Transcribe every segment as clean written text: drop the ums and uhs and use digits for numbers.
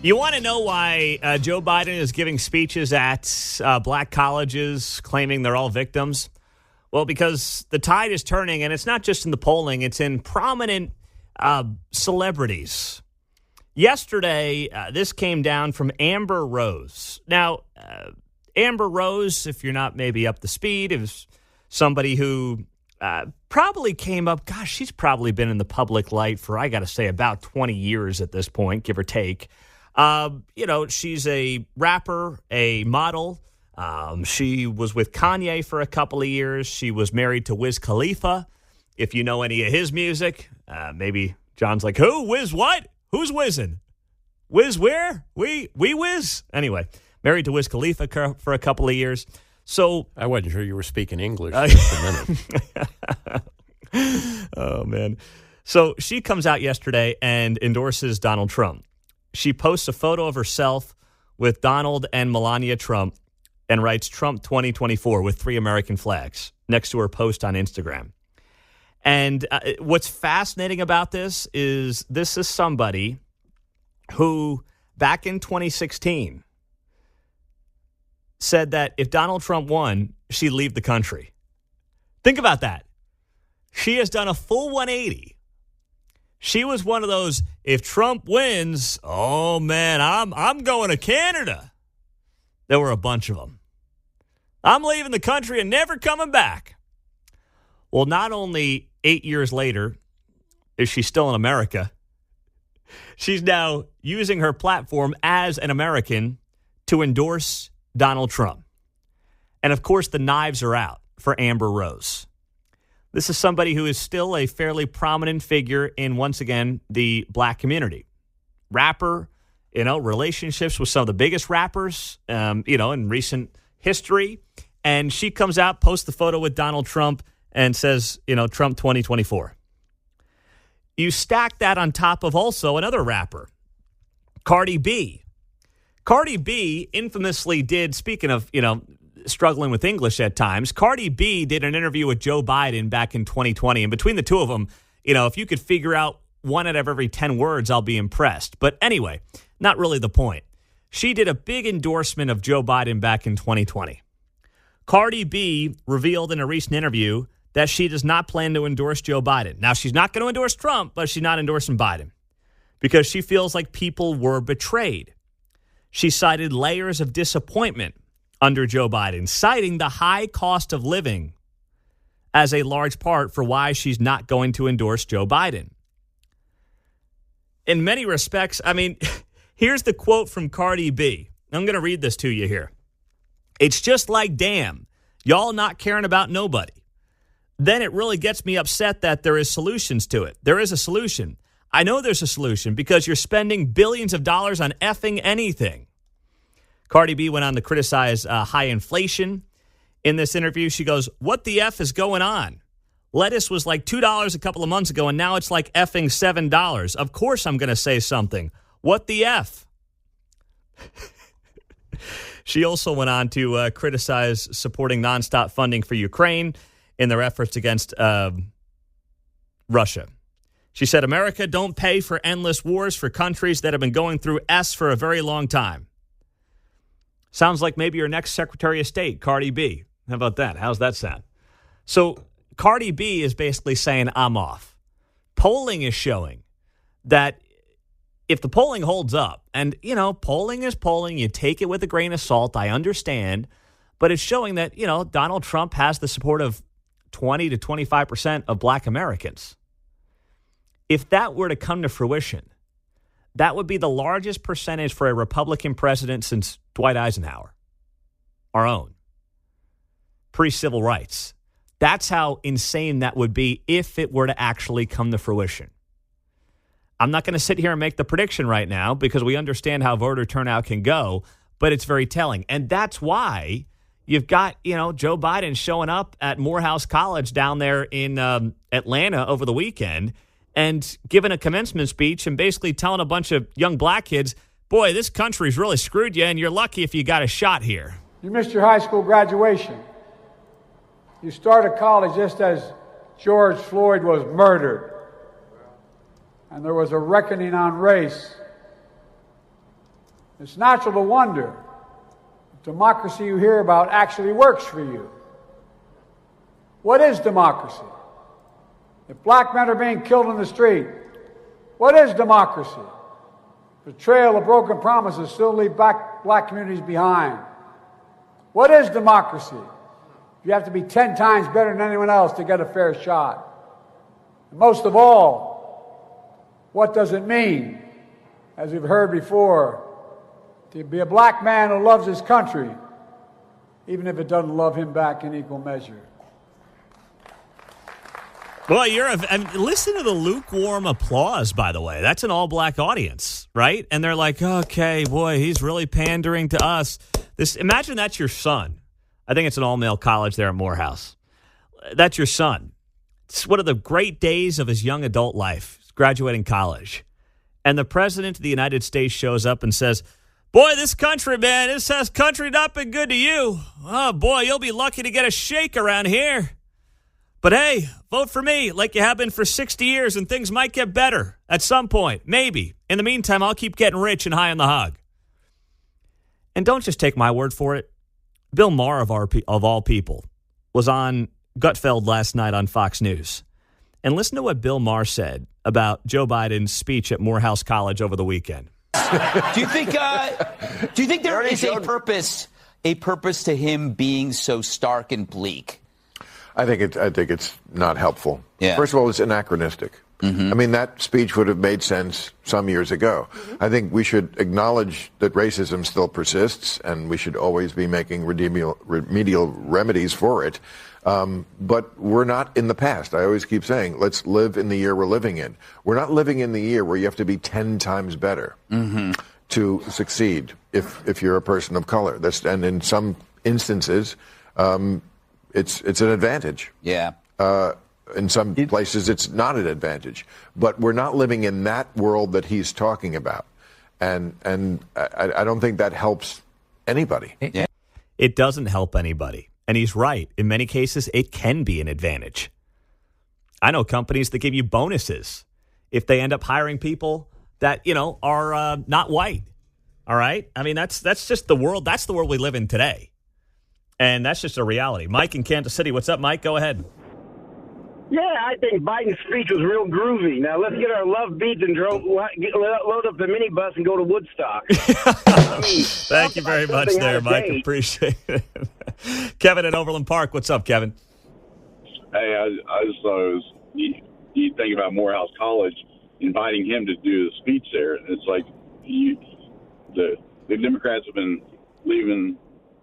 You want to know why Joe Biden is giving speeches at black colleges claiming they're all victims? Well, because the tide is turning, and it's not just in the polling, it's in prominent celebrities. Yesterday, this came down from Amber Rose. Now, Amber Rose, if you're not maybe up to speed, is somebody who probably came up, gosh, she's probably been in the public light for, I got to say, about 20 years at this point, give or take. She's a rapper, a model. She was with Kanye for a couple of years. She was married to Wiz Khalifa. If you know any of his music, maybe John's like, who? Wiz what? Who's whizzing? Wiz where? We whiz? Anyway, married to Wiz Khalifa for a couple of years. So I wasn't sure you were speaking English for a minute. Oh, man. So she comes out yesterday and endorses Donald Trump. She posts a photo of herself with Donald and Melania Trump and writes Trump 2024 with 3 American flags next to her post on Instagram. And what's fascinating about this is somebody who back in 2016 said that if Donald Trump won, she'd leave the country. Think about that. She has done a full 180. She was one of those, if Trump wins, oh, man, I'm going to Canada. There were a bunch of them. I'm leaving the country and never coming back. Well, not only 8 years later is she still in America, she's now using her platform as an American to endorse Donald Trump. And, of course, the knives are out for Amber Rose. This is somebody who is still a fairly prominent figure in, once again, the black community. Rapper, relationships with some of the biggest rappers, in recent history. And she comes out, posts the photo with Donald Trump and says, Trump 2024. You stack that on top of also another rapper, Cardi B. Cardi B infamously did, speaking of, struggling with English at times, Cardi B did an interview with Joe Biden back in 2020. And between the two of them, if you could figure out 1 out of every 10 words, I'll be impressed. But anyway, not really the point. She did a big endorsement of Joe Biden back in 2020. Cardi B revealed in a recent interview that she does not plan to endorse Joe Biden. Now, she's not going to endorse Trump, but she's not endorsing Biden because she feels like people were betrayed. She cited layers of disappointment under Joe Biden, citing the high cost of living as a large part for why she's not going to endorse Joe Biden. In many respects, here's the quote from Cardi B. I'm going to read this to you here. It's just like, damn, y'all not caring about nobody. Then it really gets me upset that there is solutions to it. There is a solution. I know there's a solution because you're spending billions of dollars on effing anything. Cardi B went on to criticize high inflation. In this interview, she goes, what the F is going on? Lettuce was like $2 a couple of months ago, and now it's like effing $7. Of course I'm going to say something. What the F? She also went on to criticize supporting nonstop funding for Ukraine in their efforts against Russia. She said, America don't pay for endless wars for countries that have been going through S for a very long time. Sounds like maybe your next Secretary of State, Cardi B. How about that? How's that sound? So Cardi B is basically saying, I'm off. Polling is showing that if the polling holds up, and, polling is polling, you take it with a grain of salt, I understand, but it's showing that, Donald Trump has the support of 20 to 25% of black Americans. If that were to come to fruition, that would be the largest percentage for a Republican president since Dwight Eisenhower, our own, pre-civil rights. That's how insane that would be if it were to actually come to fruition. I'm not going to sit here and make the prediction right now because we understand how voter turnout can go, but it's very telling. And that's why you've got, Joe Biden showing up at Morehouse College down there in Atlanta over the weekend and giving a commencement speech and basically telling a bunch of young black kids, boy, this country's really screwed you, and you're lucky if you got a shot here. You missed your high school graduation. You started college just as George Floyd was murdered. And there was a reckoning on race. It's natural to wonder if democracy you hear about actually works for you. What is democracy? If black men are being killed in the street, what is democracy? Betrayal of broken promises still leave black communities behind. What is democracy? You have to be 10 times better than anyone else to get a fair shot. And most of all, what does it mean, as we've heard before, to be a black man who loves his country, even if it doesn't love him back in equal measure? Well, listen to the lukewarm applause, by the way. That's an all-black audience, right? And they're like, okay, boy, he's really pandering to us. Imagine that's your son. I think it's an all-male college there at Morehouse. That's your son. It's one of the great days of his young adult life. He's graduating college. And the president of the United States shows up and says, boy, this country, man, this has country not been good to you. Oh, boy, you'll be lucky to get a shake around here. But hey, vote for me like you have been for 60 years and things might get better at some point. Maybe. In the meantime, I'll keep getting rich and high on the hog. And don't just take my word for it. Bill Maher, of all people, was on Gutfeld last night on Fox News. And listen to what Bill Maher said about Joe Biden's speech at Morehouse College over the weekend. Do you think there is a purpose to him being so stark and bleak? I think it's not helpful. Yeah. First of all, it's anachronistic. Mm-hmm. I mean, that speech would have made sense some years ago. Mm-hmm. I think we should acknowledge that racism still persists, and we should always be making remedial remedies for it. But we're not in the past. I always keep saying, let's live in the year we're living in. We're not living in the year where you have to be 10 times better to succeed if you're a person of color. And in some instances, it's an advantage. Yeah. In some places, it's not an advantage. But we're not living in that world that he's talking about. And I don't think that helps anybody. Yeah. It doesn't help anybody. And he's right. In many cases, it can be an advantage. I know companies that give you bonuses if they end up hiring people that, are not white. All right? I mean, that's just the world. That's the world we live in today. And that's just a reality. Mike in Kansas City. What's up, Mike? Go ahead. Yeah, I think Biden's speech was real groovy. Now let's get our love beats and load up the minibus and go to Woodstock. Thank you very much there, Mike. Appreciate it. Kevin in Overland Park. What's up, Kevin? Hey, I just thought it was you think about Morehouse College inviting him to do the speech there. It's like the Democrats have been leaving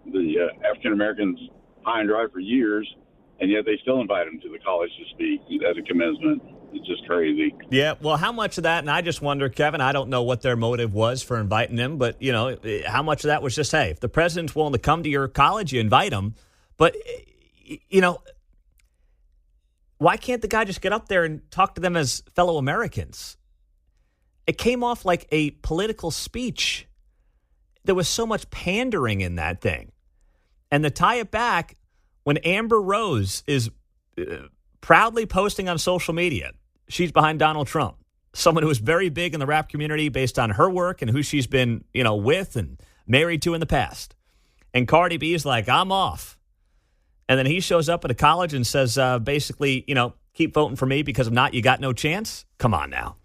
the African Americans high and dry for years, and yet they still invite him to the college to speak as a commencement. It's just crazy. Yeah, well, how much of that, and I just wonder, Kevin, I don't know what their motive was for inviting him, but, how much of that was just, hey, if the president's willing to come to your college, you invite him. But, why can't the guy just get up there and talk to them as fellow Americans? It came off like a political speech. There was so much pandering in that thing. And to tie it back, when Amber Rose is proudly posting on social media, she's behind Donald Trump, someone who is very big in the rap community based on her work and who she's been, with and married to in the past. And Cardi B is like, I'm off. And then he shows up at a college and says, basically, keep voting for me because if not, you got no chance. Come on now.